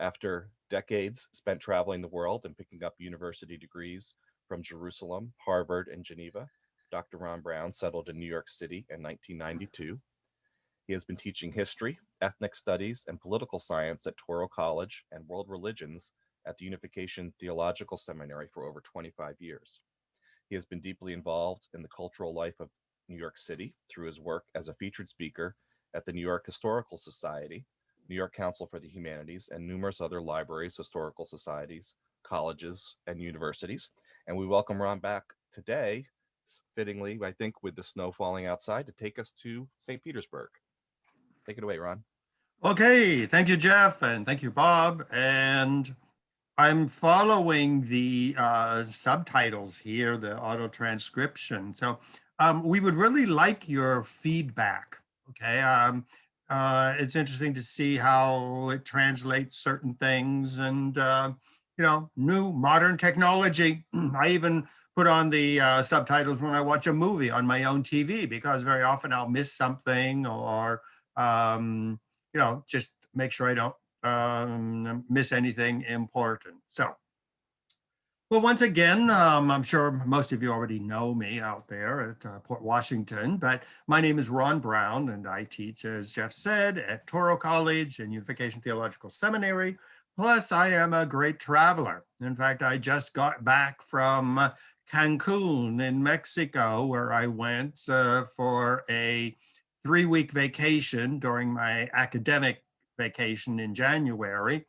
After decades spent traveling the world and picking up university degrees from Jerusalem, Harvard, and Geneva, Dr. Ron Brown settled in New York City in 1992. He has been teaching history, ethnic studies, and political science at Touro College and world religions at the Unification Theological Seminary for over 25 years. He has been deeply involved in the cultural life of New York City through his work as a featured speaker at the New York Historical Society, New York Council for the Humanities, and numerous other libraries, historical societies, colleges, and universities. And we welcome Ron back today, fittingly, I think, with the snow falling outside, to take us to St. Petersburg. Take it away, Ron. Okay, thank you, Jeff, and thank you, Bob. And I'm following the subtitles here, the auto transcription. So we would really like your feedback. Okay, it's interesting to see how it translates certain things, and new modern technology. I even put on the subtitles when I watch a movie on my own TV, because very often I'll miss something, or just make sure I don't miss anything important. So, well, once again, I'm sure most of you already know me out there at Port Washington, but my name is Ron Brown, and I teach, as Jeff said, at Touro College and Unification Theological Seminary. Plus, I am a great traveler. In fact, I just got back from Cancun in Mexico, where I went for a 3-week vacation during my academic vacation in January,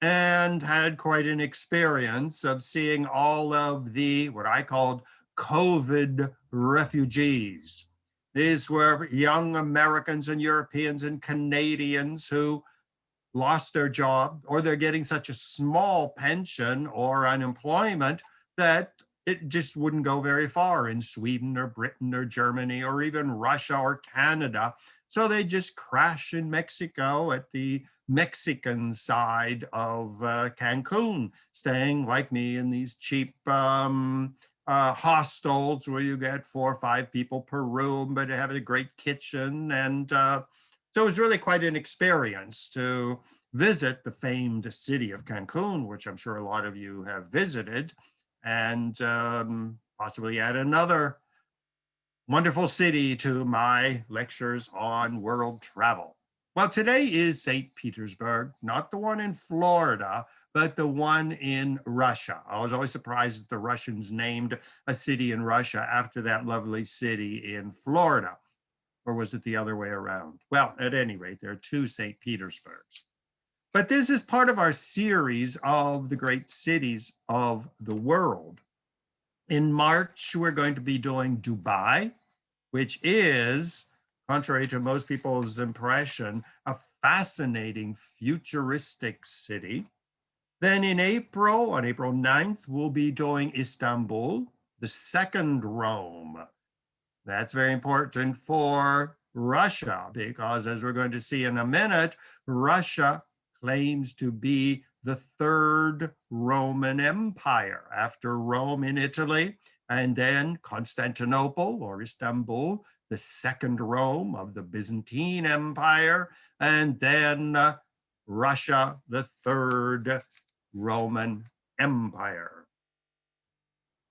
and had quite an experience of seeing all of the, what I called COVID refugees. These were young Americans and Europeans and Canadians who lost their job, or they're getting such a small pension or unemployment that it just wouldn't go very far in Sweden or Britain or Germany or even Russia or Canada. So they just crash in Mexico at the Mexican side of Cancun, staying like me in these cheap hostels where you get 4 or 5 people per room, but have a great kitchen. And so it was really quite an experience to visit the famed city of Cancun, which I'm sure a lot of you have visited, and possibly add another wonderful city to my lectures on world travel. Well, today is St. Petersburg, not the one in Florida, but the one in Russia. I was always surprised that the Russians named a city in Russia after that lovely city in Florida. Or was it the other way around? Well, at any rate, there are 2 St. Petersburgs. But this is part of our series of the great cities of the world. In March, we're going to be doing Dubai, which is, contrary to most people's impression, a fascinating futuristic city. Then in April, on April 9th, we'll be doing Istanbul, the second Rome. That's very important for Russia, because as we're going to see in a minute, Russia claims to be the 3rd Roman Empire after Rome in Italy, and then Constantinople or Istanbul, the 2nd Rome of the Byzantine Empire, and then Russia, the 3rd Roman Empire.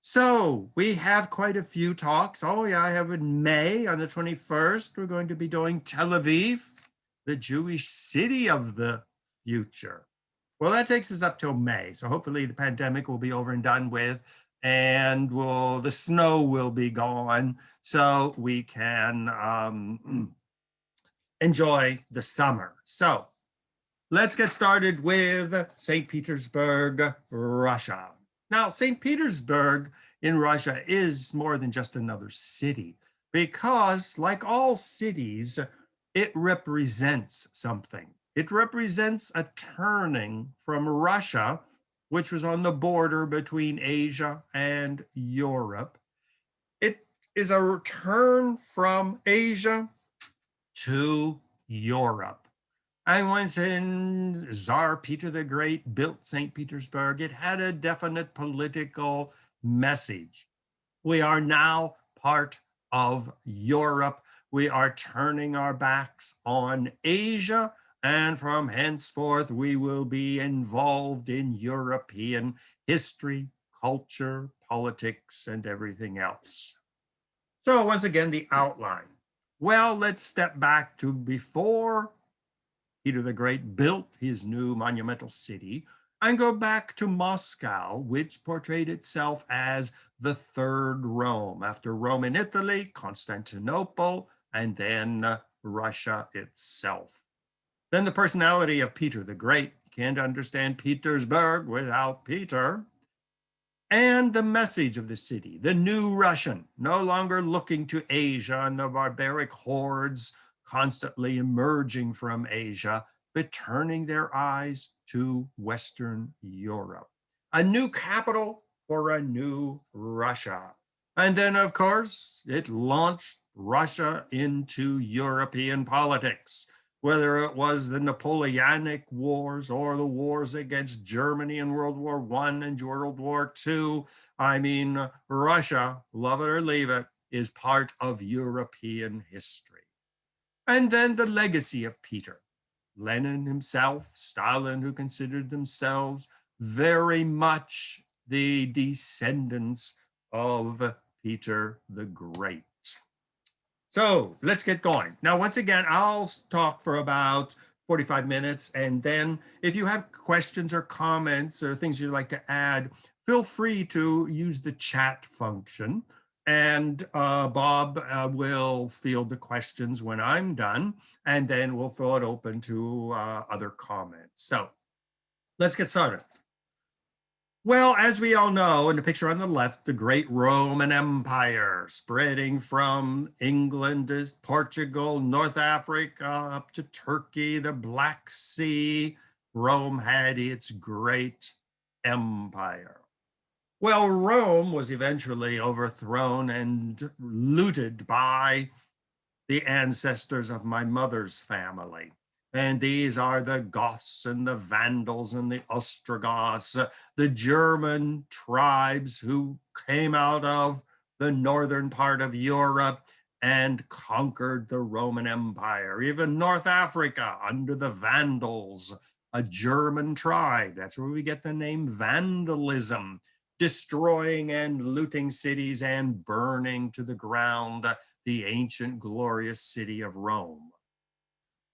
So we have quite a few talks. Oh yeah, I have in May on the 21st, we're going to be doing Tel Aviv, the Jewish city of the future. Well, that takes us up till May. So hopefully the pandemic will be over and done with, and the snow will be gone, so we can enjoy the summer. So let's get started with St. Petersburg, Russia. Now, St. Petersburg in Russia is more than just another city, because like all cities, it represents something. It represents a turning from Russia, which was on the border between Asia and Europe. It is a return from Asia to Europe. And when Czar Peter the Great built St. Petersburg, it had a definite political message. We are now part of Europe. We are turning our backs on Asia, and from henceforth we will be involved in European history, culture, politics, and everything else. So once again, the outline. Well, let's step back to before Peter the Great built his new monumental city and go back to Moscow, which portrayed itself as the third Rome, after Rome in Italy, Constantinople, and then Russia itself. Then the personality of Peter the Great. Can't understand Petersburg without Peter. And the message of the city, the new Russian, no longer looking to Asia and the barbaric hordes constantly emerging from Asia, but turning their eyes to Western Europe. A new capital for a new Russia. And then, of course, it launched Russia into European politics, whether it was the Napoleonic Wars or the wars against Germany in World War I and World War II. I mean, Russia, love it or leave it, is part of European history. And then the legacy of Peter. Lenin himself, Stalin, who considered themselves very much the descendants of Peter the Great. So let's get going. Now, once again, I'll talk for about 45 minutes. And then if you have questions or comments or things you'd like to add, feel free to use the chat function. And Bob will field the questions when I'm done. And then we'll throw it open to other comments. So let's get started. Well, as we all know, in the picture on the left, the great Roman Empire spreading from England to Portugal, North Africa, up to Turkey, the Black Sea. Rome had its great empire. Well, Rome was eventually overthrown and looted by the ancestors of my mother's family. And these are the Goths and the Vandals and the Ostrogoths, the German tribes who came out of the northern part of Europe and conquered the Roman Empire. Even North Africa under the Vandals, a German tribe. That's where we get the name vandalism, destroying and looting cities and burning to the ground the ancient glorious city of Rome.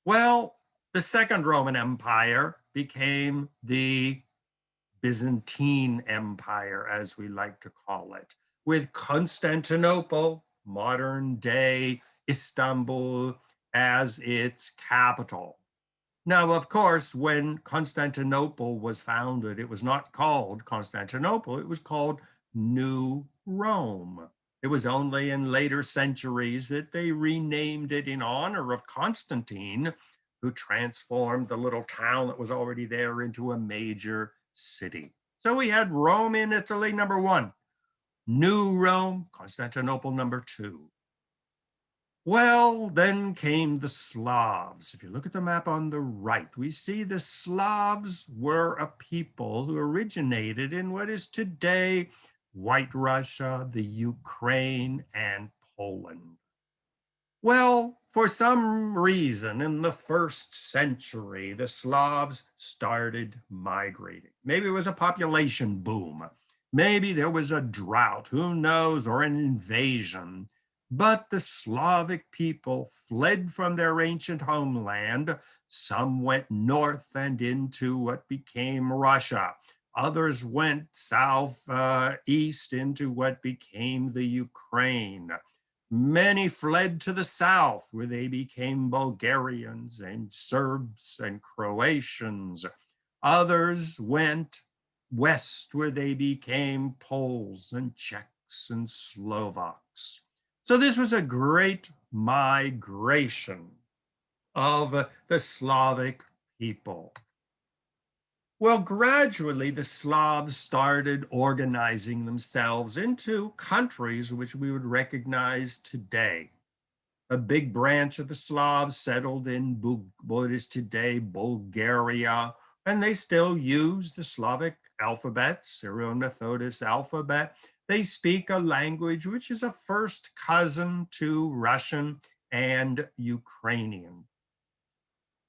Well, the Second Roman Empire became the Byzantine Empire, as we like to call it, with Constantinople, modern day Istanbul, as its capital. Now, of course, when Constantinople was founded, it was not called Constantinople, it was called New Rome. It was only in later centuries that they renamed it in honor of Constantine, who transformed the little town that was already there into a major city. So we had Rome in Italy, number one. New Rome, Constantinople, number two. Well, then came the Slavs. If you look at the map on the right, we see the Slavs were a people who originated in what is today White Russia, the Ukraine, and Poland. Well, for some reason in the first century, the Slavs started migrating. Maybe it was a population boom. Maybe there was a drought, who knows, or an invasion. But the Slavic people fled from their ancient homeland. Some went north and into what became Russia. Others went south, east into what became the Ukraine. Many fled to the south, where they became Bulgarians and Serbs and Croatians. Others went west, where they became Poles and Czechs and Slovaks. So this was a great migration of the Slavic people. Well, gradually the Slavs started organizing themselves into countries which we would recognize today. A big branch of the Slavs settled in what is today Bulgaria, and they still use the Slavic alphabet, Syro-Methodist alphabet. They speak a language which is a first cousin to Russian and Ukrainian.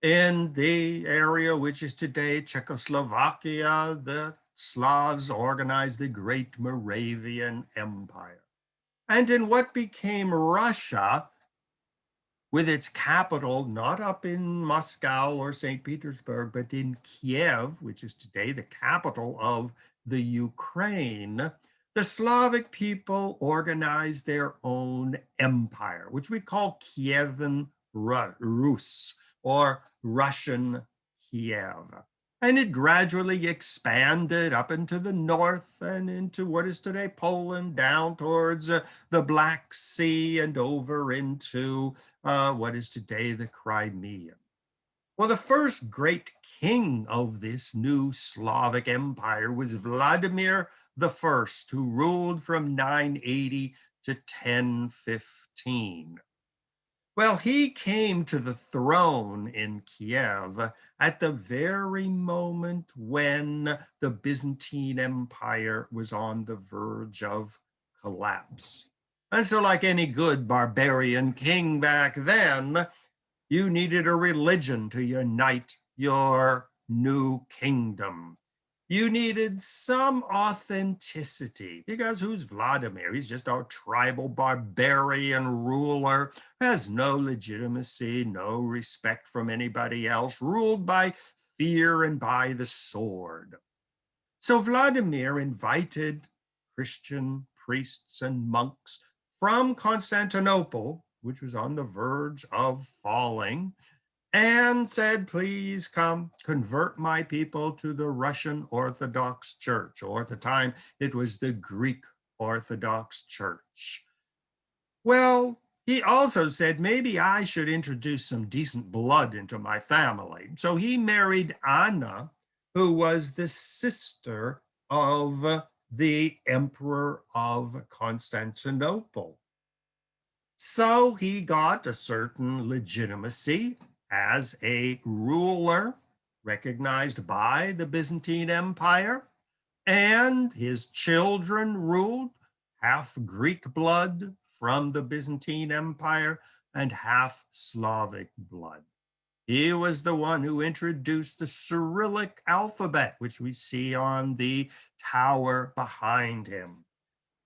In the area which is today Czechoslovakia, the Slavs organized the Great Moravian Empire. And in what became Russia, with its capital not up in Moscow or St. Petersburg, but in Kiev, which is today the capital of the Ukraine, the Slavic people organized their own empire, which we call Kievan Rus, or Russian Kiev. And it gradually expanded up into the north and into what is today Poland, down towards the Black Sea and over into what is today the Crimea. Well, the first great king of this new Slavic empire was Vladimir the First, who ruled from 980 to 1015. Well, he came to the throne in Kiev at the very moment when the Byzantine Empire was on the verge of collapse. And so, like any good barbarian king back then, you needed a religion to unite your new kingdom. You needed some authenticity, because who's Vladimir? He's just a tribal barbarian ruler, has no legitimacy, no respect from anybody else, ruled by fear and by the sword. So Vladimir invited Christian priests and monks from Constantinople, which was on the verge of falling, and said, please come convert my people to the Russian Orthodox Church, or at the time it was the Greek Orthodox Church. Well, he also said, maybe I should introduce some decent blood into my family. So he married Anna, who was the sister of the Emperor of Constantinople. So he got a certain legitimacy as a ruler recognized by the Byzantine Empire, and his children ruled, half Greek blood from the Byzantine Empire and half Slavic blood. He was the one who introduced the Cyrillic alphabet, which we see on the tower behind him.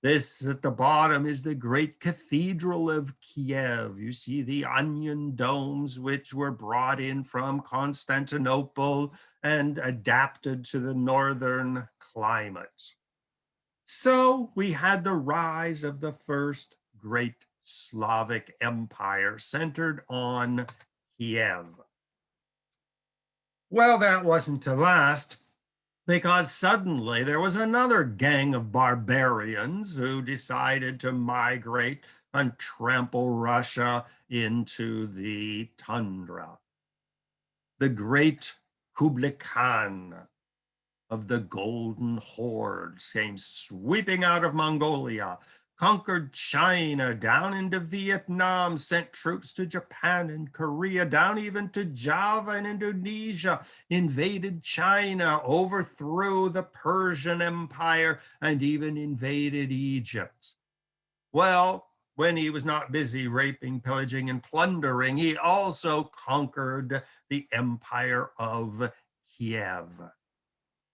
This at the bottom is the great cathedral of Kiev. You see the onion domes, which were brought in from Constantinople and adapted to the northern climate. So we had the rise of the first great Slavic empire centered on Kiev. Well, that wasn't to last, because suddenly there was another gang of barbarians who decided to migrate and trample Russia into the tundra. The great Kublai Khan of the Golden Hordes came sweeping out of Mongolia, conquered China, down into Vietnam, sent troops to Japan and Korea, down even to Java and Indonesia, invaded China, overthrew the Persian Empire, and even invaded Egypt. Well, when he was not busy raping, pillaging, and plundering, he also conquered the empire of Kiev.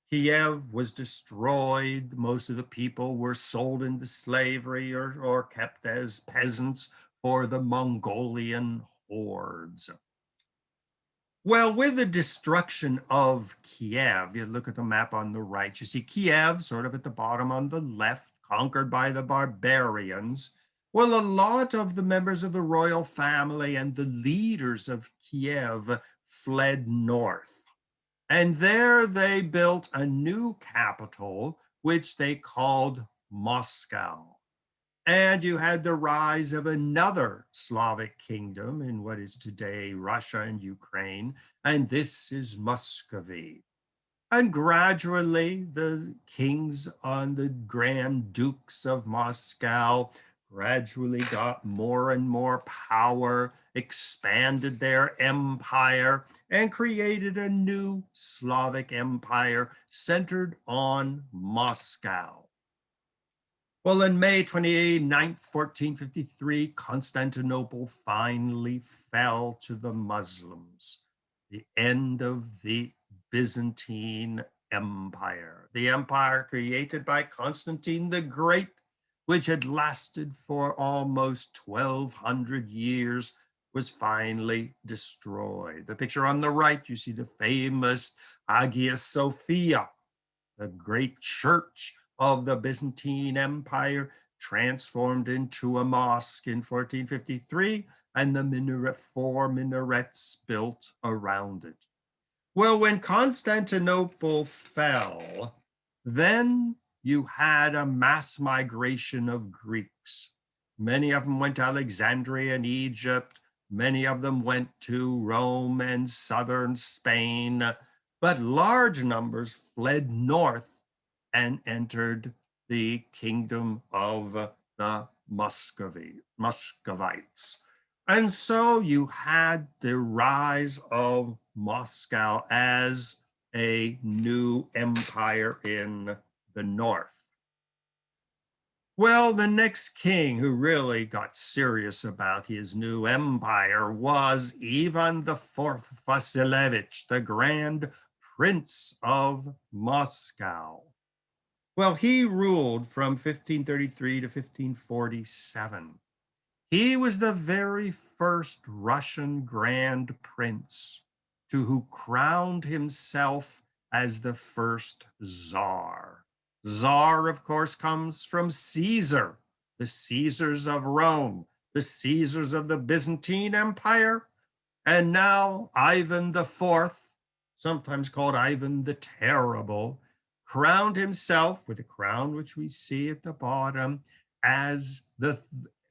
Kiev was destroyed. Most of the people were sold into slavery or kept as peasants for the Mongolian hordes. Well, with the destruction of Kiev, you look at the map on the right, you see Kiev sort of at the bottom on the left, conquered by the barbarians. Well, a lot of the members of the royal family and the leaders of Kiev fled north. And there they built a new capital, which they called Moscow. And you had the rise of another Slavic kingdom in what is today Russia and Ukraine, and this is Muscovy. And gradually, the kings and the grand dukes of Moscow gradually got more and more power, expanded their empire, and created a new Slavic empire centered on Moscow. Well, in May 29th, 1453, Constantinople finally fell to the Muslims. the end of the Byzantine Empire, the empire created by Constantine the Great, which had lasted for almost 1,200 years, was finally destroyed. The picture on the right, you see the famous Hagia Sophia, the great church of the Byzantine Empire, transformed into a mosque in 1453, and the four minarets built around it. Well, when Constantinople fell, then you had a mass migration of Greeks. Many of them went to Alexandria and Egypt. Many of them went to Rome and southern Spain, but large numbers fled north and entered the kingdom of the Muscovites. And so you had the rise of Moscow as a new empire in the north. Well, the next king who really got serious about his new empire was Ivan IV Vasilevich, the Grand Prince of Moscow. Well, he ruled from 1533 to 1547. He was the very first Russian Grand Prince who crowned himself as the first Tsar. Tsar, of course, comes from Caesar, the Caesars of Rome, the Caesars of the Byzantine Empire, and now Ivan IV, sometimes called Ivan the Terrible, crowned himself with a crown which we see at the bottom as the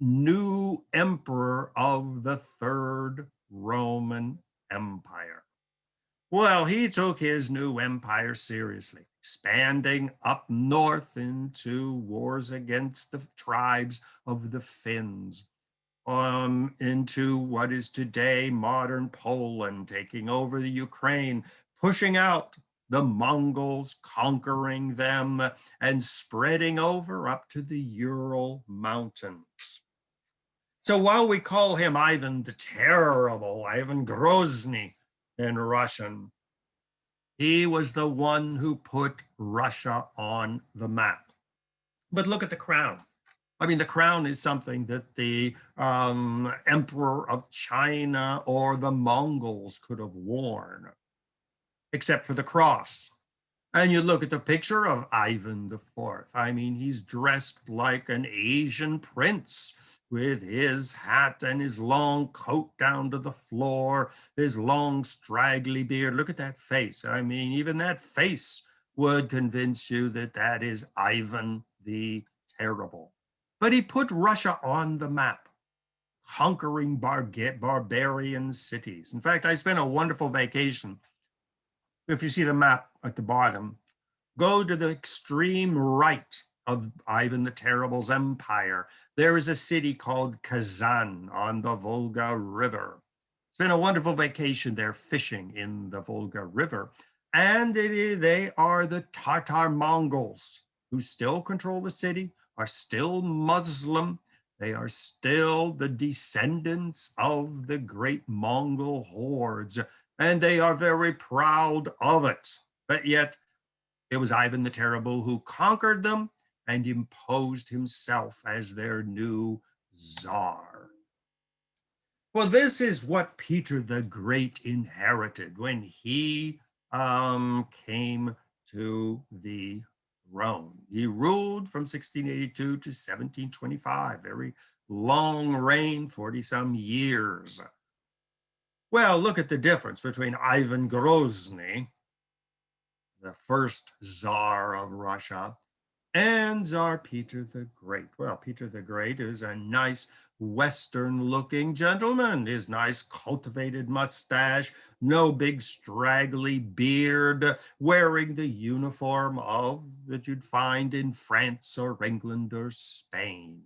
new emperor of the Third Roman Empire. Well, he took his new empire seriously, expanding up north into wars against the tribes of the Finns, into what is today modern Poland, taking over the Ukraine, pushing out the Mongols, conquering them, and spreading over up to the Ural Mountains. So while we call him Ivan the Terrible, Ivan Grozny in Russian, he was the one who put Russia on the map. But look at the crown. I mean, the crown is something that the emperor of China or the Mongols could have worn, except for the cross. And you look at the picture of Ivan IV. I mean, he's dressed like an Asian prince with his hat and his long coat down to the floor, his long straggly beard. Look at that face. I mean, even that face would convince you that that is Ivan the Terrible. But he put Russia on the map, conquering barbarian cities. In fact, I spent a wonderful vacation. If you see the map at the bottom, go to the extreme right of Ivan the Terrible's empire. There is a city called Kazan on the Volga River. It's been a wonderful vacation there, fishing in the Volga River. And they are the Tatar Mongols who still control the city, are still Muslim. They are still the descendants of the great Mongol hordes, and they are very proud of it. But yet, it was Ivan the Terrible who conquered them and imposed himself as their new czar. Well, this is what Peter the Great inherited when he came to the throne. He ruled from 1682 to 1725, very long reign, 40 some years. Well, look at the difference between Ivan Grozny, the first Tsar of Russia, and Tsar Peter the Great. Well, Peter the Great is a nice Western-looking gentleman. His nice cultivated mustache, no big straggly beard, wearing the uniform that you'd find in France or England or Spain.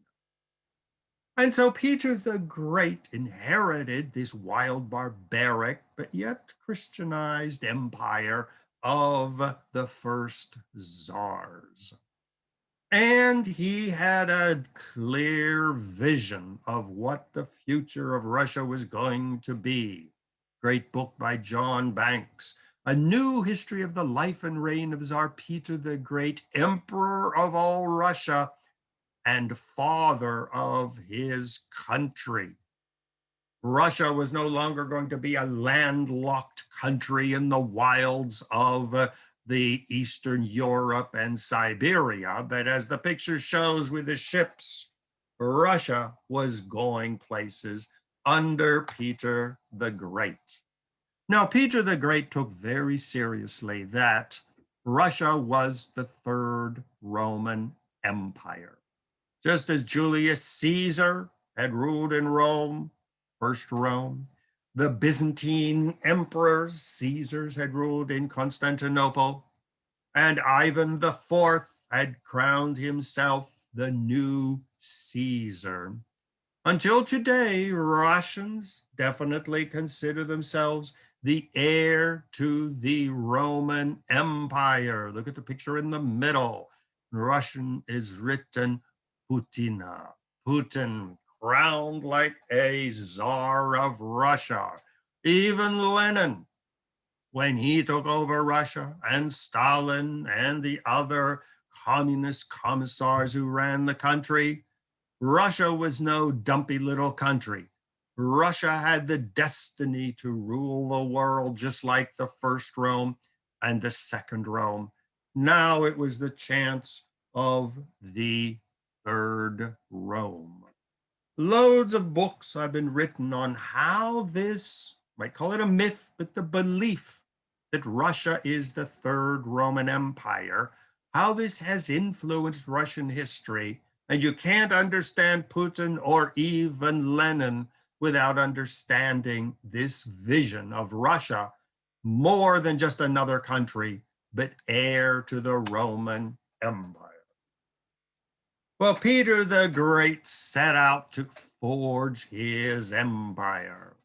And so Peter the Great inherited this wild, barbaric, but yet Christianized empire of the first czars. And he had a clear vision of what the future of Russia was going to be. great book by John Banks, A New History of the Life and Reign of Czar Peter the Great, Emperor of all Russia and father of his country. Russia was no longer going to be a landlocked country in the wilds of the Eastern Europe and Siberia, but as the picture shows with the ships, Russia was going places under Peter the Great. Now, Peter the Great took very seriously that Russia was the third Roman Empire. Just as Julius Caesar had ruled in Rome, first Rome, the Byzantine emperors, Caesars, had ruled in Constantinople, and Ivan IV had crowned himself the new Caesar. Until today, Russians definitely consider themselves the heir to the Roman Empire. Look at the picture in the middle. In Russian is written Putina, Putin, crowned like a czar of Russia. Even Lenin, when he took over Russia, and Stalin and the other communist commissars who ran the country, Russia was no dumpy little country. Russia had the destiny to rule the world just like the first Rome and the second Rome. Now it was the chance of the third Rome. Loads of books have been written on how this, might call it a myth, but the belief that Russia is the third Roman Empire, how this has influenced Russian history. And you can't understand Putin or even Lenin without understanding this vision of Russia more than just another country, but heir to the Roman Empire. Well, Peter the Great set out to forge his empire.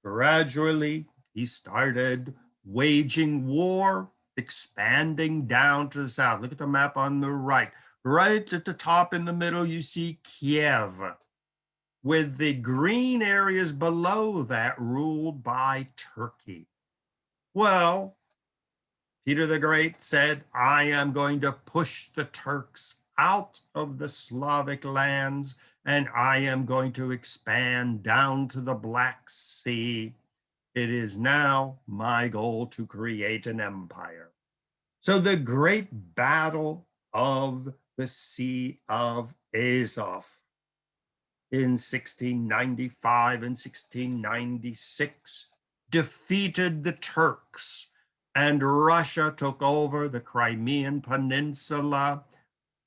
Gradually, he started waging war, expanding down to the south. Look at the map on the right. Right at the top in the middle, you see Kiev, with the green areas below that ruled by Turkey. Well, Peter the Great said, I am going to push the Turks out of the Slavic lands, and I am going to expand down to the Black Sea. It is now my goal to create an empire. So the great battle of the Sea of Azov in 1695 and 1696 defeated the Turks, and Russia took over the Crimean Peninsula.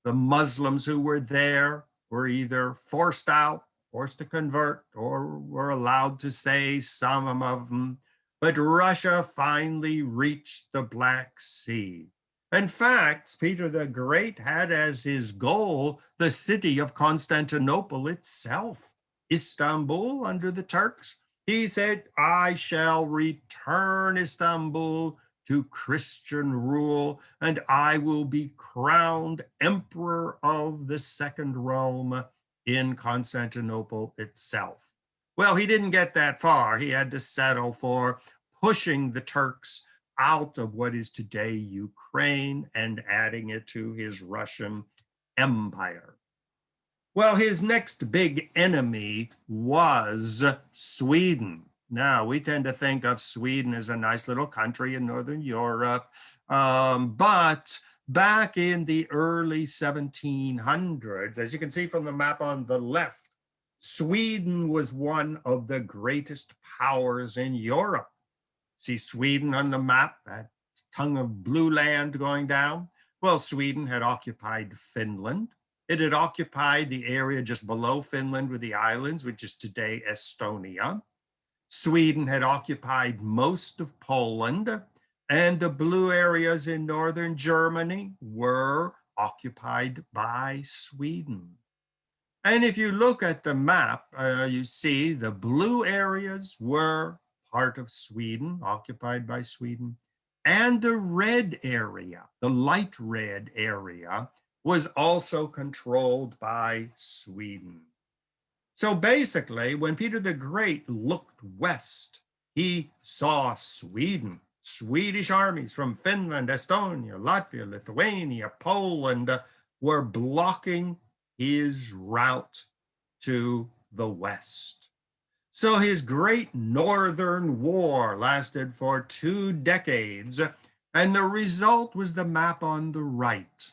The Muslims who were there were either forced out, forced to convert, or were allowed to say, some of them. But Russia finally reached the Black Sea. In fact, Peter the Great had as his goal the city of Constantinople itself, Istanbul under the Turks. He said, I shall return Istanbul to Christian rule, and I will be crowned emperor of the second Rome in Constantinople itself. Well, he didn't get that far. He had to settle for pushing the Turks out of what is today Ukraine and adding it to his Russian empire. Well, his next big enemy was Sweden. Now, we tend to think of Sweden as a nice little country in Northern Europe, but back in the early 1700s, as you can see from the map on the left, Sweden was one of the greatest powers in Europe. See Sweden on the map, that tongue of blue land going down? Well, Sweden had occupied Finland. It had occupied the area just below Finland with the islands, which is today Estonia. Sweden had occupied most of Poland, and the blue areas in northern Germany were occupied by Sweden. And if you look at the map, you see the blue areas were part of Sweden, occupied by Sweden, and the red area, the light red area, was also controlled by Sweden. So basically, when Peter the Great looked west, he saw Sweden, Swedish armies from Finland, Estonia, Latvia, Lithuania, Poland were blocking his route to the west. So his great Northern War lasted for 2 decades, and the result was the map on the right.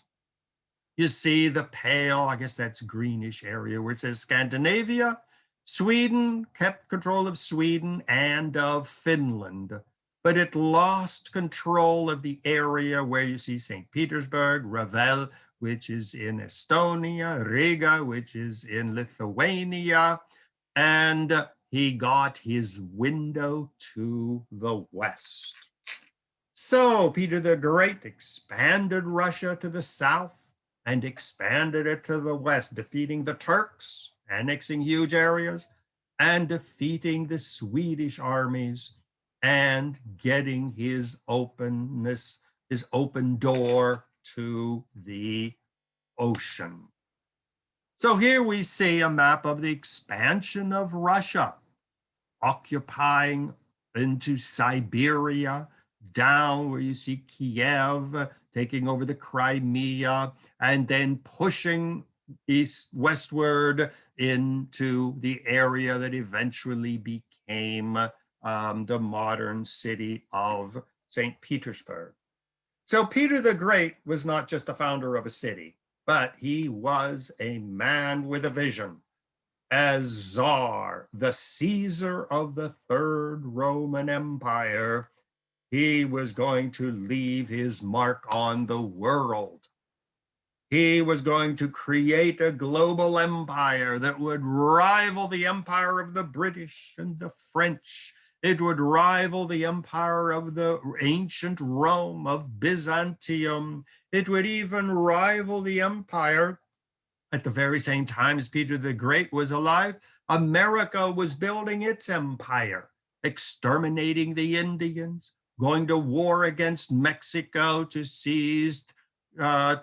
You see the pale, I guess that's greenish area where it says Scandinavia. Sweden kept control of Sweden and of Finland, but it lost control of the area where you see St. Petersburg, Revel, which is in Estonia, Riga, which is in Lithuania, and he got his window to the west. So Peter the Great expanded Russia to the south and expanded it to the west, defeating the Turks, annexing huge areas, and defeating the Swedish armies and getting his openness, his open door to the ocean. So here we see a map of the expansion of Russia, occupying into Siberia, down where you see Kiev, taking over the Crimea, and then pushing westward into the area that eventually became the modern city of St. Petersburg. So Peter the Great was not just the founder of a city, but he was a man with a vision. As Czar, the Caesar of the Third Roman Empire, he was going to leave his mark on the world. He was going to create a global empire that would rival the empire of the British and the French. It would rival the empire of the ancient Rome, of Byzantium. It would even rival the empire at the very same time as Peter the Great was alive. America was building its empire, exterminating the Indians, going to war against Mexico to seize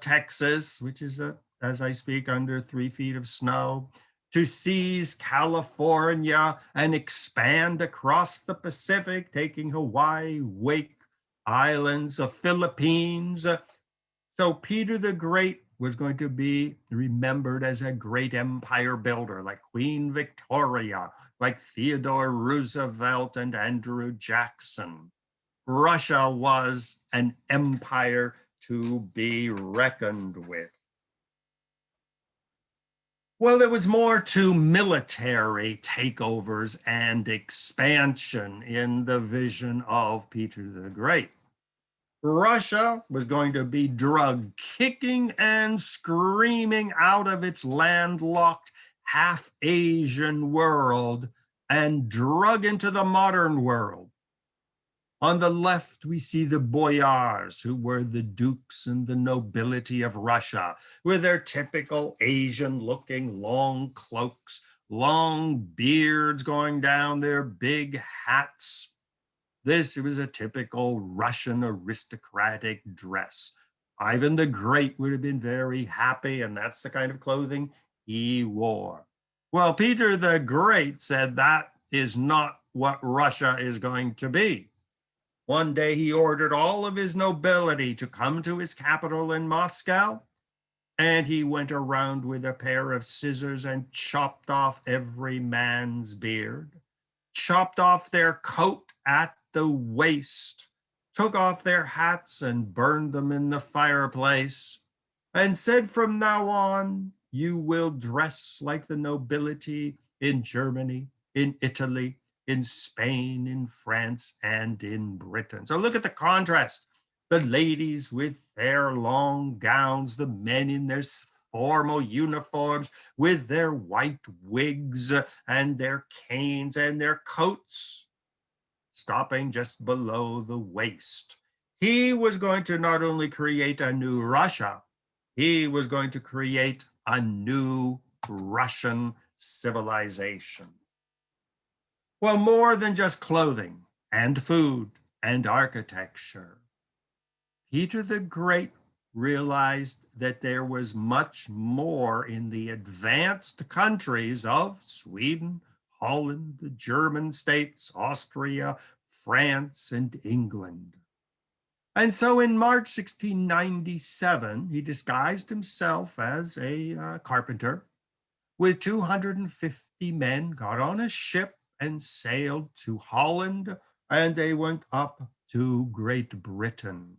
Texas, which is, as I speak, under 3 feet of snow, to seize California and expand across the Pacific, taking Hawaii, Wake Islands, the Philippines. So Peter the Great was going to be remembered as a great empire builder, like Queen Victoria, like Theodore Roosevelt and Andrew Jackson. Russia was an empire to be reckoned with. Well, there was more to military takeovers and expansion in the vision of Peter the Great. Russia was going to be drug kicking and screaming out of its landlocked half Asian world and drug into the modern world. On the left, we see the boyars, who were the dukes and the nobility of Russia, with their typical Asian-looking long cloaks, long beards going down their big hats. This was a typical Russian aristocratic dress. Ivan the Great would have been very happy, and that's the kind of clothing he wore. Well, Peter the Great said that is not what Russia is going to be. One day he ordered all of his nobility to come to his capital in Moscow, and he went around with a pair of scissors and chopped off every man's beard, chopped off their coat at the waist, took off their hats and burned them in the fireplace, and said, from now on, you will dress like the nobility in Germany, in Italy, in Spain, in France, and in Britain. So look at the contrast. The ladies with their long gowns, the men in their formal uniforms with their white wigs and their canes and their coats, stopping just below the waist. He was going to not only create a new Russia, he was going to create a new Russian civilization. Well, more than just clothing and food and architecture, Peter the Great realized that there was much more in the advanced countries of Sweden, Holland, the German states, Austria, France, and England. And so in March 1697, he disguised himself as a carpenter with 250 men, got on a ship and sailed to Holland, and they went up to Great Britain,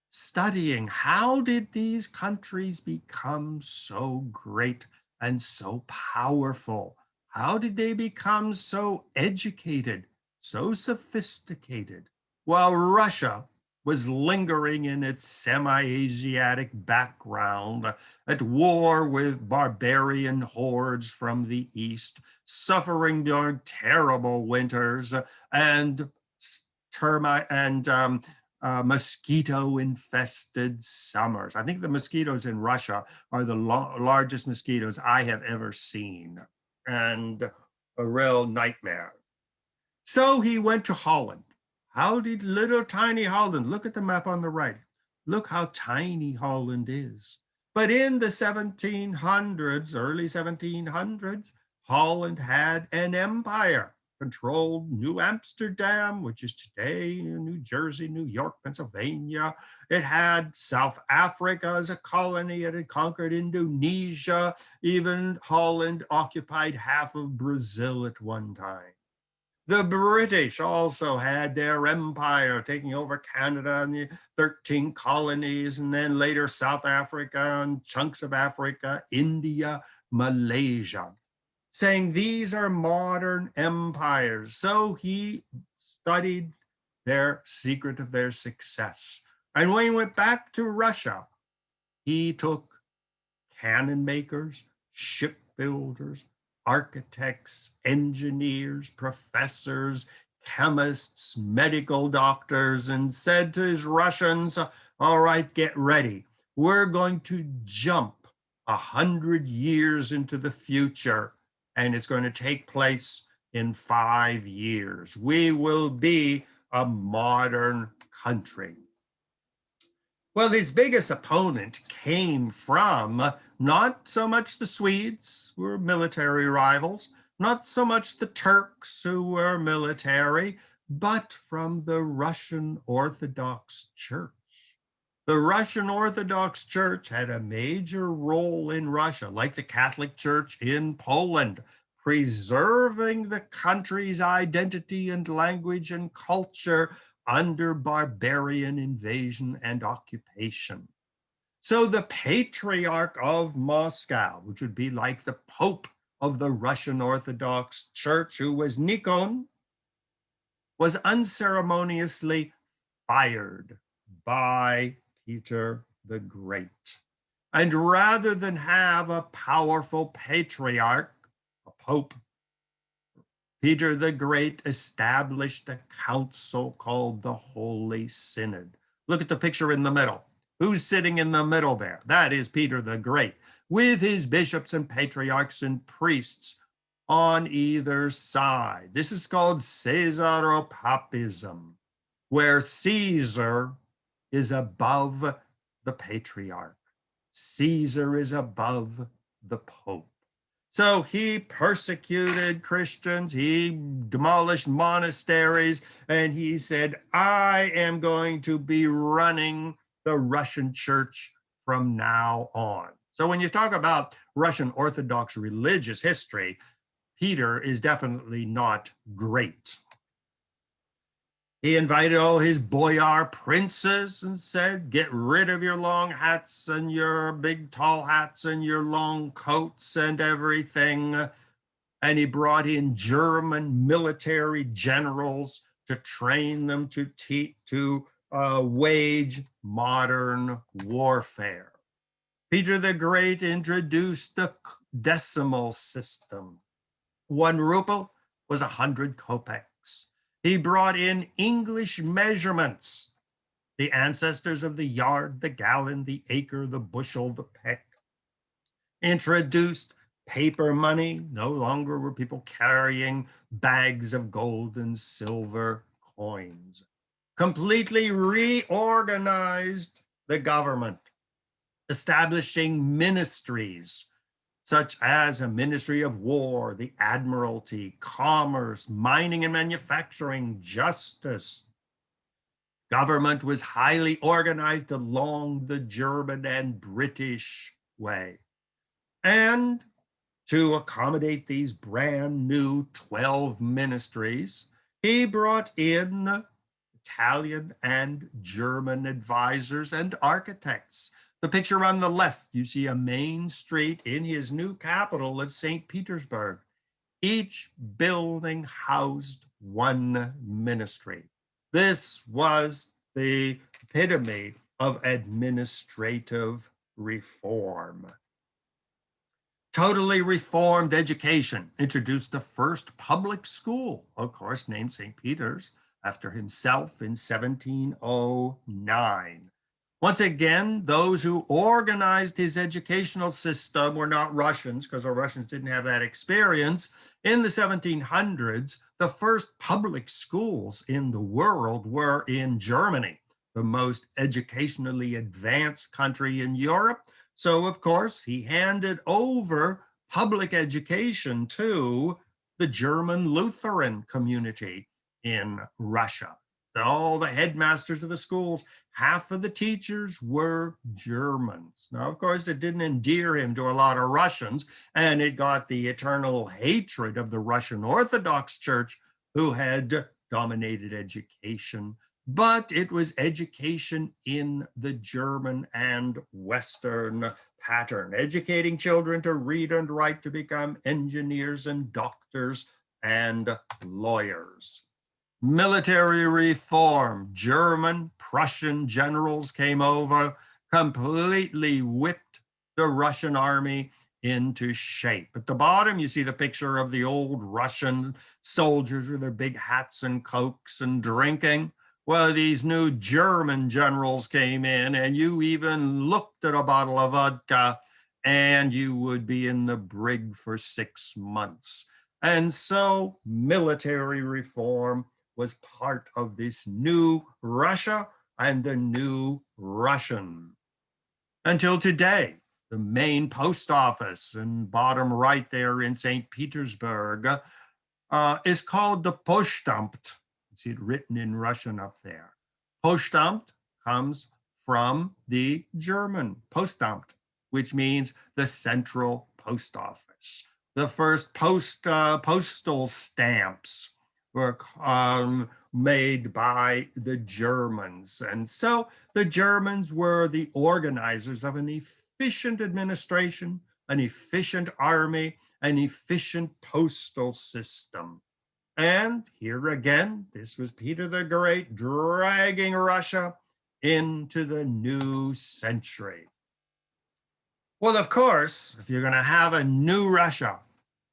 studying how did these countries become so great and so powerful? How did they become so educated, so sophisticated, while Russia was lingering in its semi-Asiatic background, at war with barbarian hordes from the east, suffering during terrible winters and termite and mosquito-infested summers. I think the mosquitoes in Russia are the largest mosquitoes I have ever seen, and a real nightmare. So he went to Holland. How did little tiny Holland, look at the map on the right, look how tiny Holland is. But in the 1700s, early 1700s, Holland had an empire, controlled New Amsterdam, which is today New Jersey, New York, Pennsylvania. It had South Africa as a colony. It had conquered Indonesia. Even Holland occupied half of Brazil at one time. The British also had their empire, taking over Canada and the 13 colonies, and then later South Africa and chunks of Africa, India, Malaysia, saying these are modern empires. So he studied their secret of their success. And when he went back to Russia, he took cannon makers, shipbuilders, architects, engineers, professors, chemists, medical doctors, and said to his Russians, all right, get ready. We're going to jump 100 years into the future, and it's going to take place in 5 years. We will be a modern country. Well, his biggest opponent came from not so much the Swedes, who were military rivals, not so much the Turks, who were military, but from the Russian Orthodox Church. The Russian Orthodox Church had a major role in Russia, like the Catholic Church in Poland, preserving the country's identity and language and culture under barbarian invasion and occupation. So the Patriarch of Moscow, which would be like the Pope of the Russian Orthodox Church, who was Nikon, was unceremoniously fired by Peter the Great. And rather than have a powerful patriarch, a pope, Peter the Great established a council called the Holy Synod. Look at the picture in the middle. Who's sitting in the middle there? That is Peter the Great, with his bishops and patriarchs and priests on either side. This is called Caesaropapism, where Caesar is above the patriarch. Caesar is above the Pope. So he persecuted Christians, he demolished monasteries, and he said, I am going to be running the Russian church from now on. So when you talk about Russian Orthodox religious history, Peter is definitely not great. He invited all his boyar princes and said, get rid of your long hats and your big tall hats and your long coats and everything. And he brought in German military generals to train them to wage modern warfare. Peter the Great introduced the decimal system. 1 ruble was 100 kopecks. He brought in English measurements, the ancestors of the yard, the gallon, the acre, the bushel, the peck. Introduced paper money. No longer were people carrying bags of gold and silver coins. Completely reorganized the government, establishing ministries, such as a Ministry of War, the Admiralty, Commerce, Mining and Manufacturing, Justice. Government was highly organized along the German and British way. And to accommodate these brand new 12 ministries, he brought in Italian and German advisors and architects. The picture on the left, you see a main street in his new capital of St. Petersburg. Each building housed one ministry. This was the epitome of administrative reform. Totally reformed education introduced the first public school, of course, named St. Peter's, after himself in 1709. Once again, those who organized his educational system were not Russians, because the Russians didn't have that experience. In the 1700s, the first public schools in the world were in Germany, the most educationally advanced country in Europe. So, of course, he handed over public education to the German Lutheran community in Russia. All the headmasters of the schools, half of the teachers were Germans. Now, of course, it didn't endear him to a lot of Russians, and it got the eternal hatred of the Russian Orthodox Church, who had dominated education. But it was education in the German and Western pattern, educating children to read and write, to become engineers and doctors and lawyers. Military reform. German, Prussian generals came over, completely whipped the Russian army into shape. At the bottom, you see the picture of the old Russian soldiers with their big hats and coats and drinking. Well, these new German generals came in, and you even looked at a bottle of vodka and you would be in the brig for 6 months. And so military reform was part of this new Russia and the new Russian. Until today, the main post office, and bottom right there in St. Petersburg, is called the Postamt. You see it written in Russian up there. Postamt comes from the German Postamt, which means the central post office. The first postal stamps were made by the Germans. And so the Germans were the organizers of an efficient administration, an efficient army, an efficient postal system. And here again, this was Peter the Great dragging Russia into the new century. Well, of course, if you're going to have a new Russia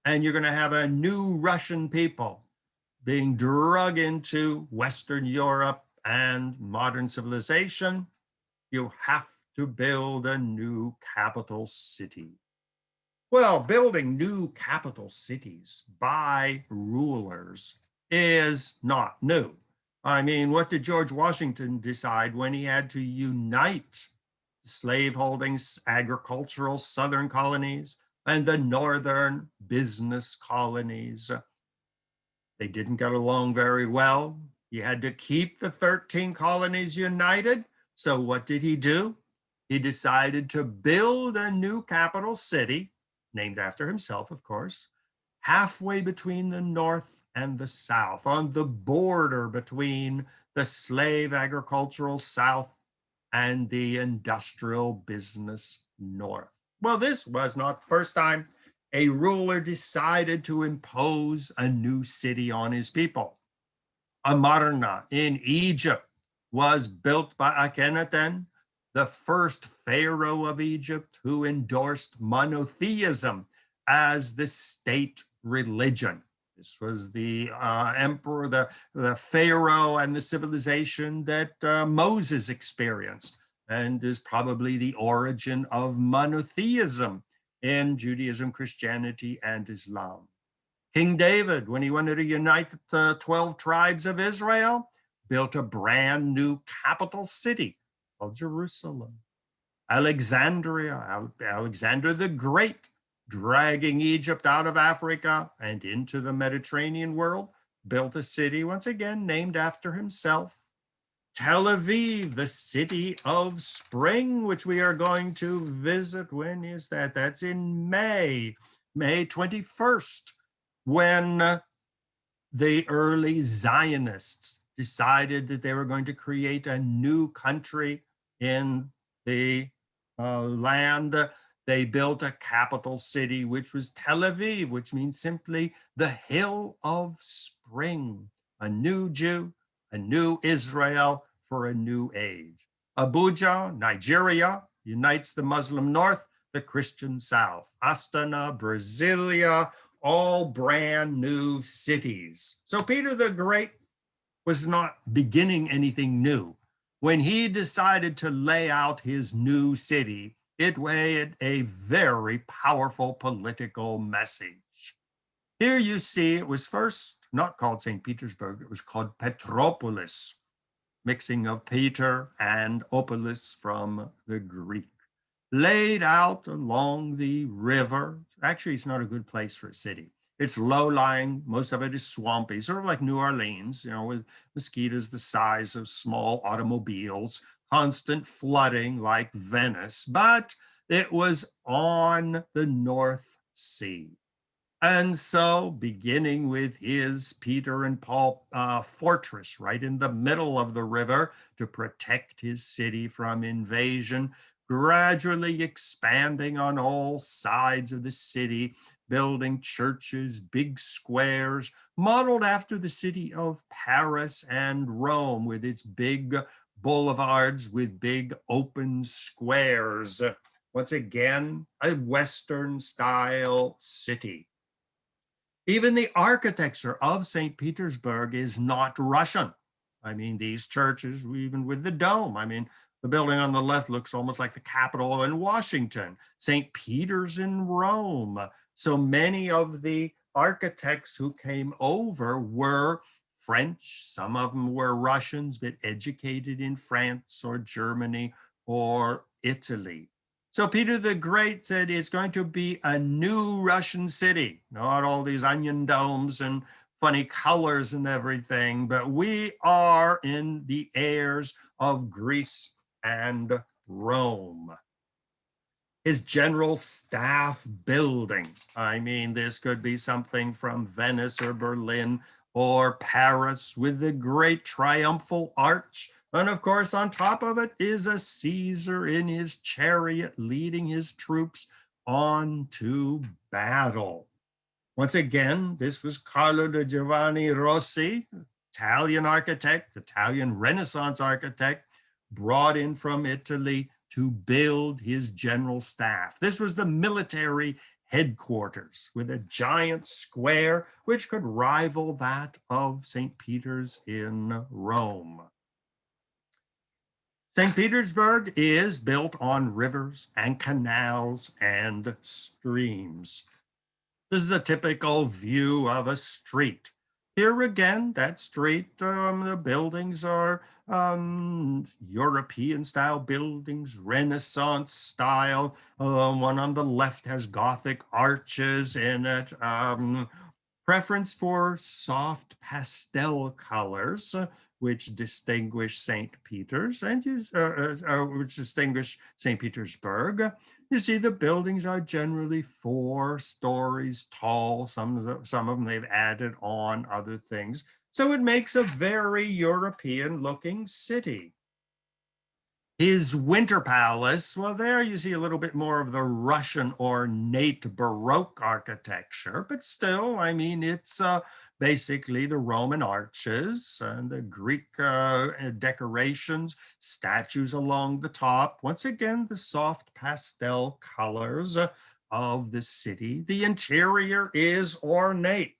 and you're going to have a new Russian people being dragged into Western Europe and modern civilization, you have to build a new capital city. Well, building new capital cities by rulers is not new. I mean, what did George Washington decide when he had to unite slaveholding agricultural southern colonies and the northern business colonies? They didn't get along very well. He had to keep the 13 colonies united. So what did he do? He decided to build a new capital city, named after himself, of course, halfway between the north and the south, on the border between the slave agricultural south and the industrial business north. Well, this was not the first time a ruler decided to impose a new city on his people. Amarna in Egypt was built by Akhenaten, the first pharaoh of Egypt, who endorsed monotheism as the state religion. This was the emperor, the pharaoh, and the civilization that Moses experienced, and is probably the origin of monotheism in Judaism, Christianity, and Islam. King David, when he wanted to unite the 12 tribes of Israel, built a brand new capital city called Jerusalem. Alexandria, Alexander the Great, dragging Egypt out of Africa and into the Mediterranean world, built a city once again named after himself. Tel Aviv, the city of spring, which we are going to visit. When is that? That's in May 21st, when the early Zionists decided that they were going to create a new country in the land. They built a capital city, which was Tel Aviv, which means simply the hill of spring, a new Jew, a new Israel for a new age. Abuja, Nigeria, unites the Muslim North, the Christian South. Astana, Brasilia, all brand new cities. So Peter the Great was not beginning anything new. When he decided to lay out his new city, it had a very powerful political message. Here you see it was first not called St. Petersburg, it was called Petropolis, mixing of Peter and opolis from the Greek. Laid out along the river. Actually, it's not a good place for a city. It's low-lying. Most of it is swampy, sort of like New Orleans, with mosquitoes the size of small automobiles, constant flooding like Venice, but it was on the North Sea. And so, beginning with his Peter and Paul fortress right in the middle of the river to protect his city from invasion, gradually expanding on all sides of the city, building churches, big squares, modeled after the city of Paris and Rome, with its big boulevards with big open squares. Once again, a Western style city. Even the architecture of St. Petersburg is not Russian. I mean, these churches, even with the dome, the building on the left looks almost like the Capitol in Washington, St. Peter's in Rome. So many of the architects who came over were French. Some of them were Russians, but educated in France or Germany or Italy. So Peter the Great said it's going to be a new Russian city, not all these onion domes and funny colors and everything, but we are in the heirs of Greece and Rome. His general staff building. This could be something from Venice or Berlin or Paris with the great triumphal arch. And of course, on top of it is a Caesar in his chariot leading his troops on to battle. Once again, this was Carlo di Giovanni Rossi, Italian architect, Italian Renaissance architect, brought in from Italy to build his general staff. This was the military headquarters with a giant square which could rival that of St. Peter's in Rome. St. Petersburg is built on rivers and canals and streams. This is a typical view of a street. Here again, that street, the buildings are European style buildings, Renaissance style. One on the left has Gothic arches in it. Preference for soft pastel colors, which distinguish St. Peter's and which distinguish St. Petersburg. You see, the buildings are generally 4 stories tall. Some of them they've added on other things. So it makes a very European looking city. His winter palace, well, there you see a little bit more of the Russian ornate Baroque architecture, but still, it's basically the Roman arches and the Greek decorations, statues along the top. Once again, the soft pastel colors of the city. The interior is ornate.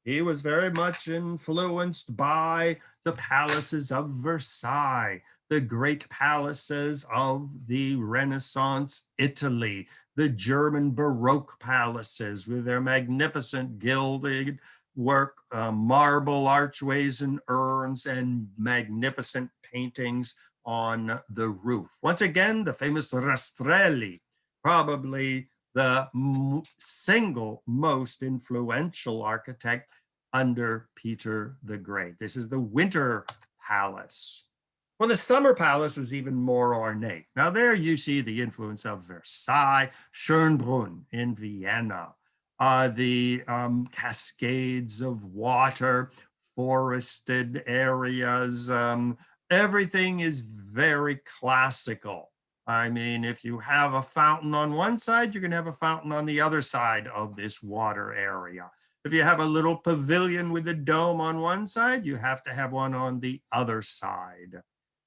He was very much influenced by the palaces of Versailles, the great palaces of the Renaissance Italy, the German Baroque palaces with their magnificent gilded work, marble archways and urns, and magnificent paintings on the roof. Once again, the famous Rastrelli, probably the single most influential architect under Peter the Great. This is the Winter Palace. Well, the Summer Palace was even more ornate. Now there you see the influence of Versailles, Schönbrunn in Vienna, the cascades of water, forested areas. Everything is very classical. I mean, if you have a fountain on one side, you're going to have a fountain on the other side of this water area. If you have a little pavilion with a dome on one side, you have to have one on the other side.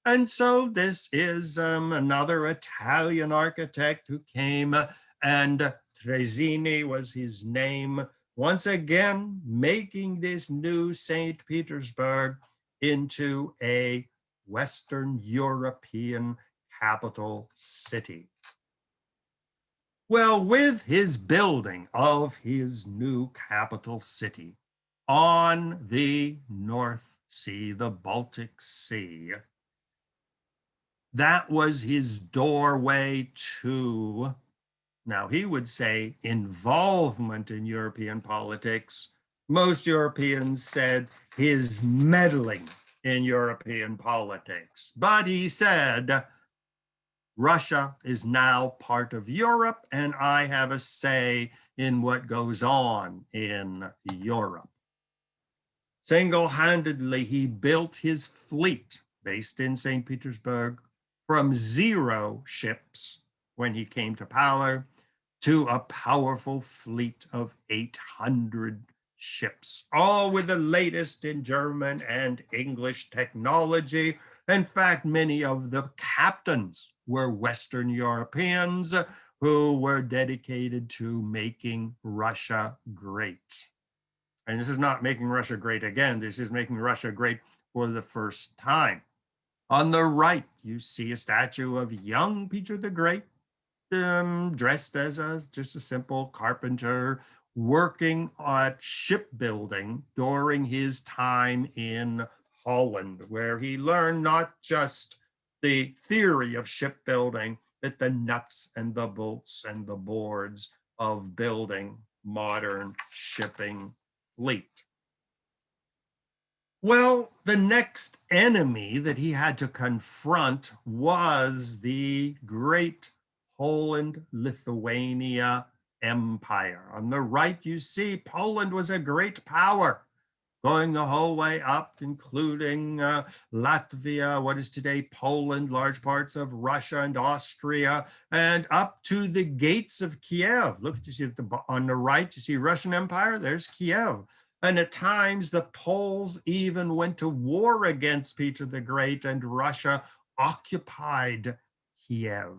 And so this is another Italian architect who came, and Trezzini was his name, once again making this new St. Petersburg into a Western European capital city. Well, with his building of his new capital city on the North Sea, the Baltic Sea, that was his doorway to, now he would say, involvement in European politics. Most Europeans said his meddling in European politics. But he said, Russia is now part of Europe, and I have a say in what goes on in Europe. Single-handedly, he built his fleet based in St. Petersburg from 0 ships when he came to power to a powerful fleet of 800 ships, all with the latest in German and English technology. In fact, many of the captains were Western Europeans who were dedicated to making Russia great. And this is not making Russia great again. This is making Russia great for the first time. On the right, you see a statue of young Peter the Great, dressed as just a simple carpenter, working at shipbuilding during his time in Holland, where he learned not just the theory of shipbuilding, but the nuts and the bolts and the boards of building modern shipping fleet. Well, the next enemy that he had to confront was the great Poland-Lithuania Empire. On the right, you see Poland was a great power, going the whole way up, including Latvia, what is today Poland, large parts of Russia and Austria, and up to the gates of Kiev. Look, you see on the right, you see Russian Empire, there's Kiev. And at times, the Poles even went to war against Peter the Great, and Russia occupied Kiev.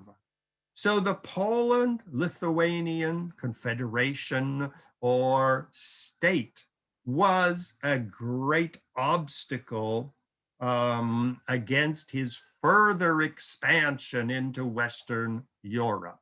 So the Poland-Lithuanian Confederation or state was a great obstacle against his further expansion into Western Europe.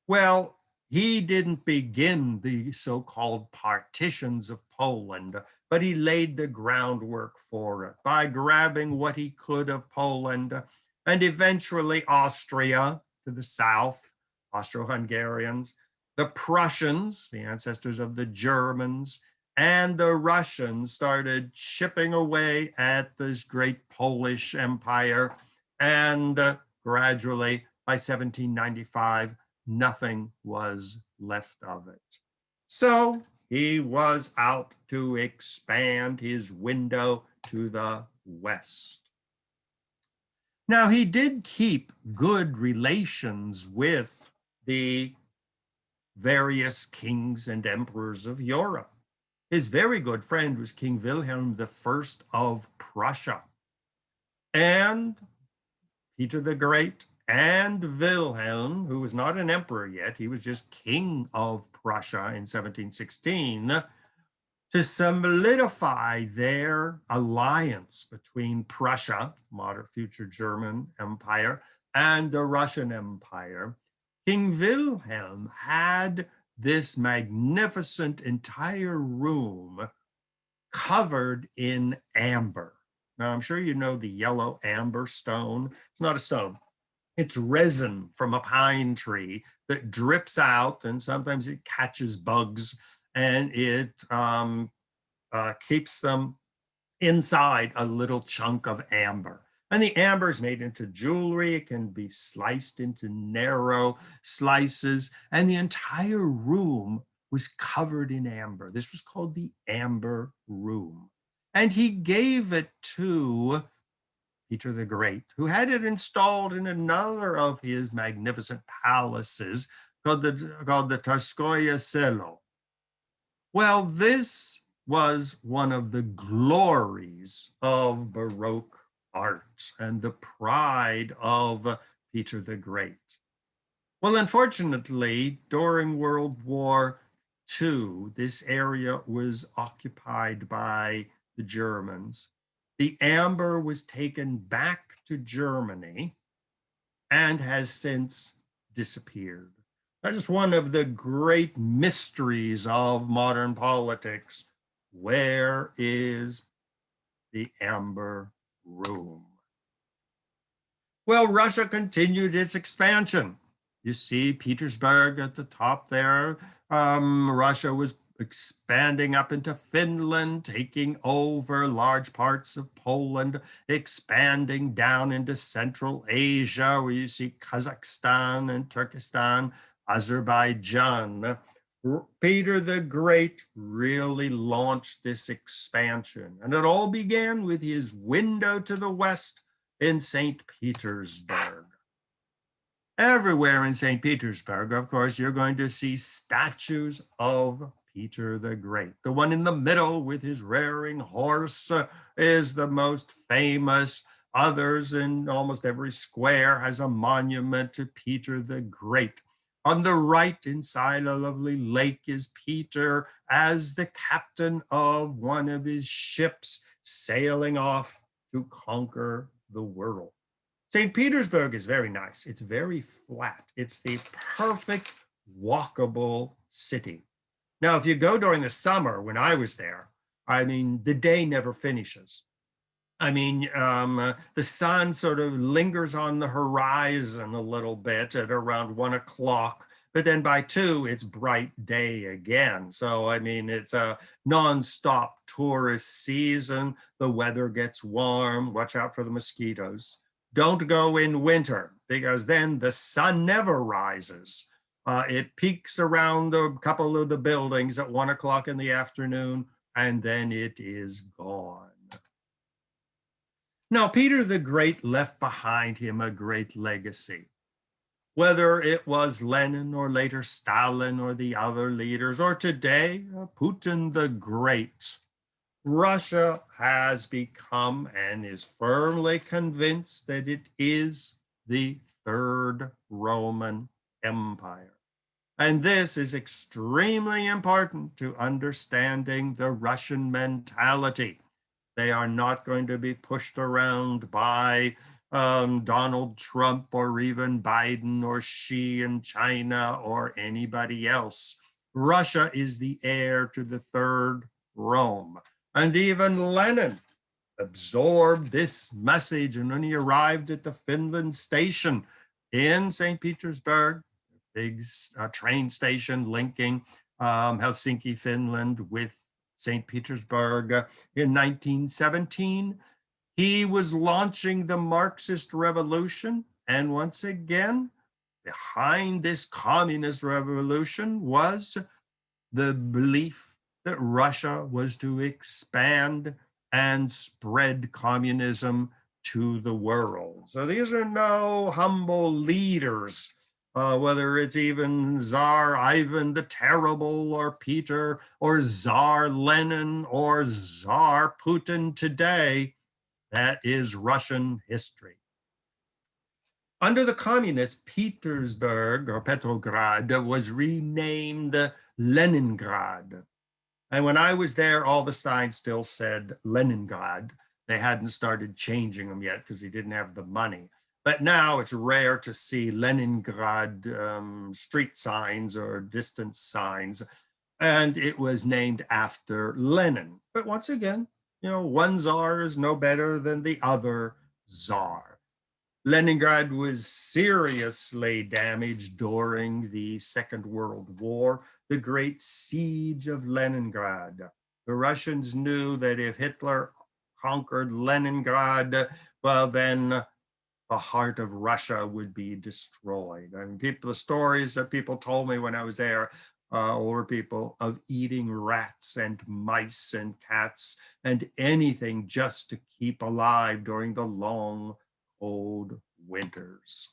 Well, he didn't begin the so-called partitions of Poland, but he laid the groundwork for it by grabbing what he could of Poland, and eventually Austria to the south, Austro-Hungarians, the Prussians, the ancestors of the Germans, and the Russians started chipping away at this great Polish empire, and gradually by 1795, nothing was left of it. So he was out to expand his window to the west. Now, he did keep good relations with the various kings and emperors of Europe. His very good friend was King Wilhelm I of Prussia. And Peter the Great and Wilhelm, who was not an emperor yet, he was just king of Prussia in 1716, to solidify their alliance between Prussia, modern future German Empire, and the Russian Empire. King Wilhelm had this magnificent entire room covered in amber. Now, I'm sure you know the yellow amber stone. It's not a stone. It's resin from a pine tree that drips out, and sometimes it catches bugs, and it keeps them inside a little chunk of amber. And the amber is made into jewelry. It can be sliced into narrow slices, and the entire room was covered in amber. This was called the Amber Room. And he gave it to Peter the Great, who had it installed in another of his magnificent palaces called the Tarskoye Selo. Well, this was one of the glories of Baroque art and the pride of Peter the Great. Well, unfortunately, during World War II, this area was occupied by the Germans. The amber was taken back to Germany and has since disappeared. That is one of the great mysteries of modern politics. Where is the Amber Room? Well, Russia continued its expansion. You see Petersburg at the top there. Russia was expanding up into Finland, taking over large parts of Poland, expanding down into Central Asia, where you see Kazakhstan and Turkestan, Azerbaijan. Peter the Great really launched this expansion, and it all began with his window to the west in St. Petersburg. Everywhere in St. Petersburg, of course, you're going to see statues of Peter the Great. The one in the middle with his rearing horse is the most famous. Others in almost every square has a monument to Peter the Great. On the right, inside a lovely lake, is Peter as the captain of one of his ships sailing off to conquer the world. St. Petersburg is very nice. It's very flat. It's the perfect walkable city. Now, if you go during the summer, when I was there, I mean, the day never finishes. I mean, the sun sort of lingers on the horizon a little bit at around 1 o'clock, but then by 2, it's bright day again. So, I mean, it's a nonstop tourist season. The weather gets warm. Watch out for the mosquitoes. Don't go in winter, because then the sun never rises. It peaks around a couple of the buildings at 1 o'clock in the afternoon, and then it is gone. Now, Peter the Great left behind him a great legacy. Whether it was Lenin or later Stalin or the other leaders, or today, Putin the Great, Russia has become and is firmly convinced that it is the Third Roman Empire. And this is extremely important to understanding the Russian mentality. They are not going to be pushed around by Donald Trump or even Biden or Xi in China or anybody else. Russia is the heir to the Third Rome. And even Lenin absorbed this message. And when he arrived at the Finland station in St. Petersburg, big train station linking Helsinki, Finland with St. Petersburg in 1917, he was launching the Marxist revolution. And once again, behind this communist revolution was the belief that Russia was to expand and spread communism to the world. So these are no humble leaders, whether it's even Tsar Ivan the Terrible or Peter or Tsar Lenin or Tsar Putin today. That is Russian history. Under the communists, Petersburg or Petrograd was renamed Leningrad. And when I was there, all the signs still said Leningrad. They hadn't started changing them yet because they didn't have the money. But now it's rare to see Leningrad street signs or distance signs. And it was named after Lenin. But once again, one czar is no better than the other czar. Leningrad was seriously damaged during the Second World War, the Great Siege of Leningrad. The Russians knew that if Hitler conquered Leningrad, well, then the heart of Russia would be destroyed. And the stories that people told me when I was there were people of eating rats and mice and cats and anything just to keep alive during the long, cold winters.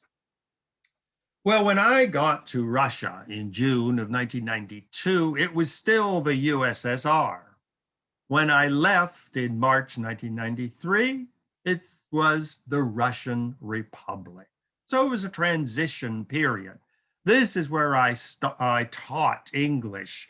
Well, when I got to Russia in June of 1992, it was still the USSR. When I left in March 1993, it was the Russian Republic. So it was a transition period. This is where I taught English,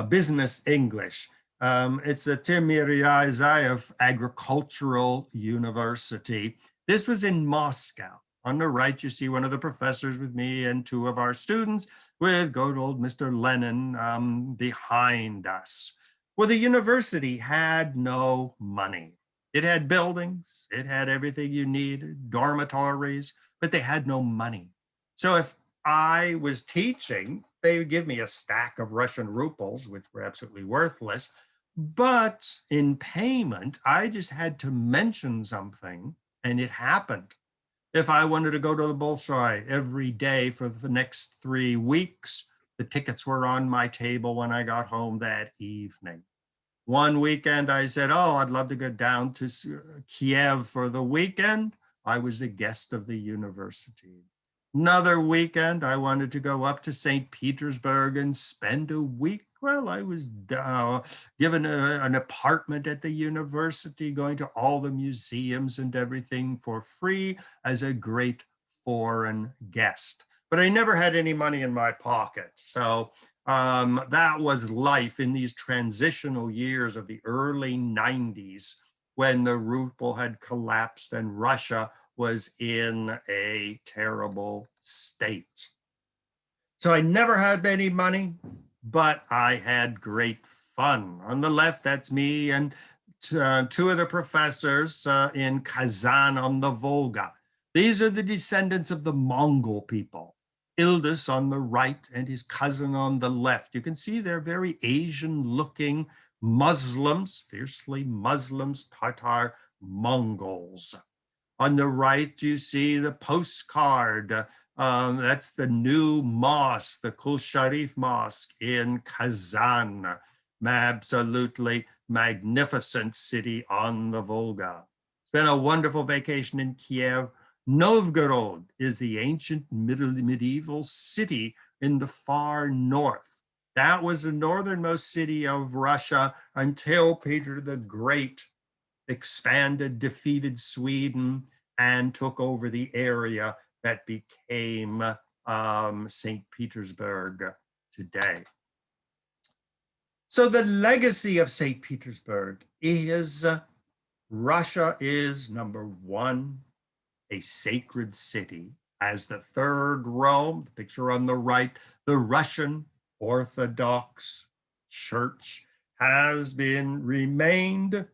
business English. It's the Timiryazev Agricultural University. This was in Moscow. On the right, you see one of the professors with me and two of our students with good old Mr. Lenin behind us. Well, the university had no money. It had buildings, it had everything you needed, dormitories, but they had no money. So if I was teaching, they would give me a stack of Russian rubles, which were absolutely worthless. But in payment, I just had to mention something, and it happened. If I wanted to go to the Bolshoi every day for the next 3 weeks, the tickets were on my table when I got home that evening. One weekend I said, oh, I'd love to go down to Kiev for the weekend. I was a guest of the university. Another weekend, I wanted to go up to St. Petersburg and spend a week. Well, I was given an apartment at the university, going to all the museums and everything for free as a great foreign guest. But I never had any money in my pocket. So that was life in these transitional years of the early 90s when the ruble had collapsed and Russia was in a terrible state. So I never had any money, but I had great fun. On the left, that's me and two of the professors in Kazan on the Volga. These are the descendants of the Mongol people. Ildis on the right and his cousin on the left. You can see they're very Asian-looking Muslims, fiercely Muslims, Tatar Mongols. On the right, you see the postcard. That's the new mosque, the Kul Sharif Mosque in Kazan. Absolutely magnificent city on the Volga. Spent a wonderful vacation in Kiev. Novgorod is the ancient medieval city in the far north. That was the northernmost city of Russia until Peter the Great expanded, defeated Sweden, and took over the area that became St. Petersburg today. So the legacy of St. Petersburg is Russia is, number one, a sacred city. As the third Rome, the picture on the right, the Russian Orthodox Church has remained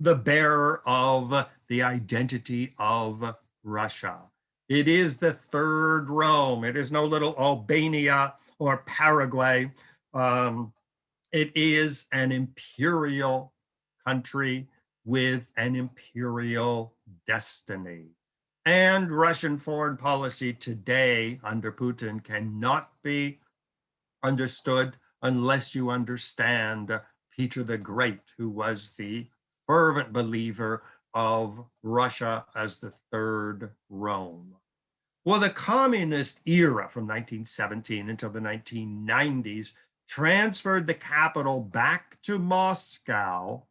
the bearer of the identity of Russia. It is the third Rome. It is no little Albania or Paraguay. It is an imperial country with an imperial destiny. And Russian foreign policy today under Putin cannot be understood unless you understand Peter the Great, who was the fervent believer of Russia as the third Rome. Well, the communist era from 1917 until the 1990s transferred the capital back to Moscow,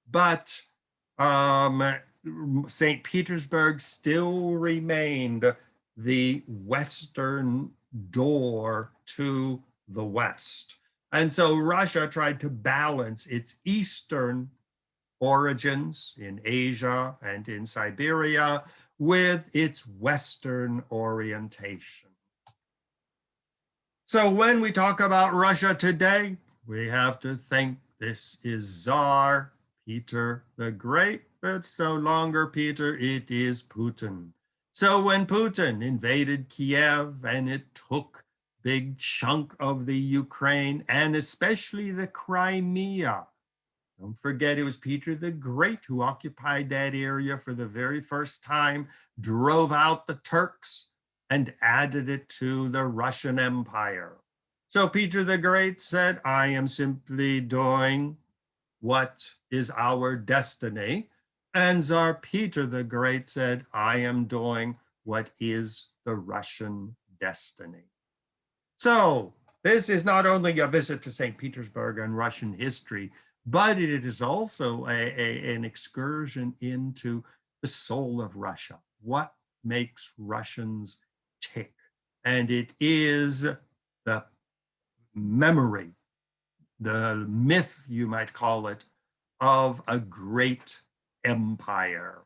but St. Petersburg still remained the western door to the West. And so Russia tried to balance its eastern origins in Asia and in Siberia with its Western orientation. So when we talk about Russia today, we have to think this is Czar Peter the Great. It's no longer Peter, it is Putin. So when Putin invaded Kiev and it took big chunk of the Ukraine and especially the Crimea, don't forget it was Peter the Great who occupied that area for the very first time, drove out the Turks, and added it to the Russian Empire. So Peter the Great said, I am simply doing what is our destiny. And Tsar Peter the Great said, I am doing what is the Russian destiny. So this is not only a visit to St. Petersburg and Russian history, but it is also an excursion into the soul of Russia. What makes Russians tick? And it is the memory, the myth, you might call it, of a great empire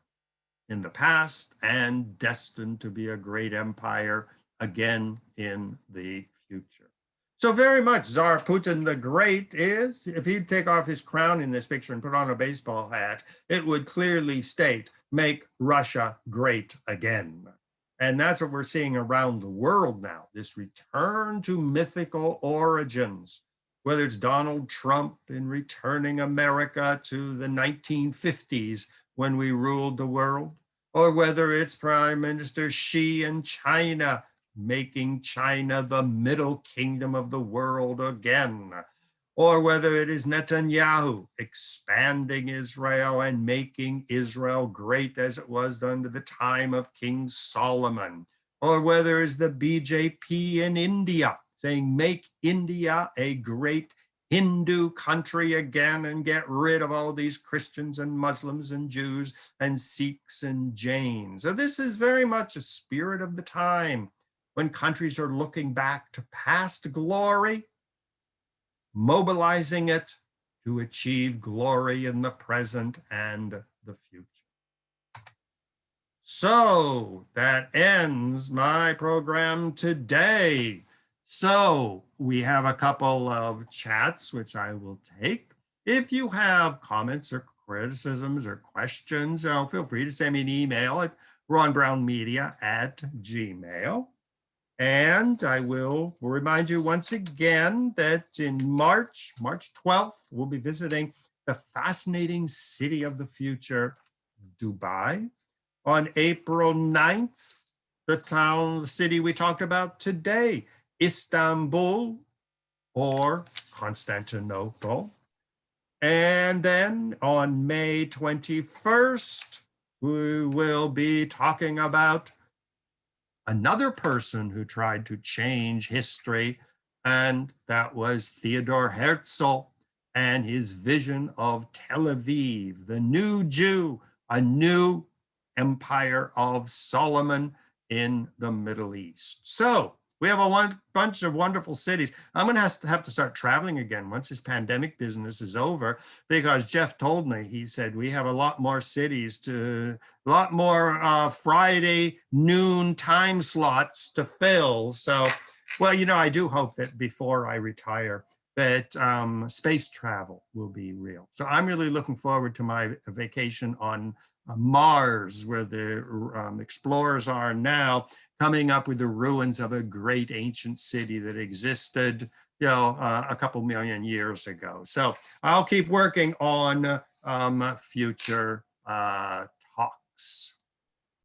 in the past and destined to be a great empire again in the future. So very much Tsar Putin the Great is, if he'd take off his crown in this picture and put on a baseball hat, it would clearly state, make Russia great again. And that's what we're seeing around the world now, this return to mythical origins, whether it's Donald Trump in returning America to the 1950s when we ruled the world, or whether it's Prime Minister Xi in China making China the middle kingdom of the world again, or whether it is Netanyahu expanding Israel and making Israel great as it was under the time of King Solomon, or whether it's the BJP in India saying, make India a great Hindu country again and get rid of all these Christians and Muslims and Jews and Sikhs and Jains. So this is very much a spirit of the time when countries are looking back to past glory, mobilizing it to achieve glory in the present and the future. So that ends my program today. So we have a couple of chats, which I will take. If you have comments or criticisms or questions, feel free to send me an email at ronbrownmedia@gmail.com. And I will remind you once again that in March 12th, we'll be visiting the fascinating city of the future, Dubai. On April 9th, the city we talked about today, Istanbul or Constantinople. And then on May 21st, we will be talking about another person who tried to change history, and that was Theodor Herzl and his vision of Tel Aviv, the new Jew, a new empire of Solomon in the Middle East. So we have a bunch of wonderful cities. I'm going to have to start traveling again once this pandemic business is over, because Jeff told me, he said, we have a lot more cities a lot more Friday noon time slots to fill. So, well, I do hope that before I retire, that space travel will be real. So I'm really looking forward to my vacation on Mars, where the explorers are now, coming up with the ruins of a great ancient city that existed, a couple million years ago. So I'll keep working on future talks.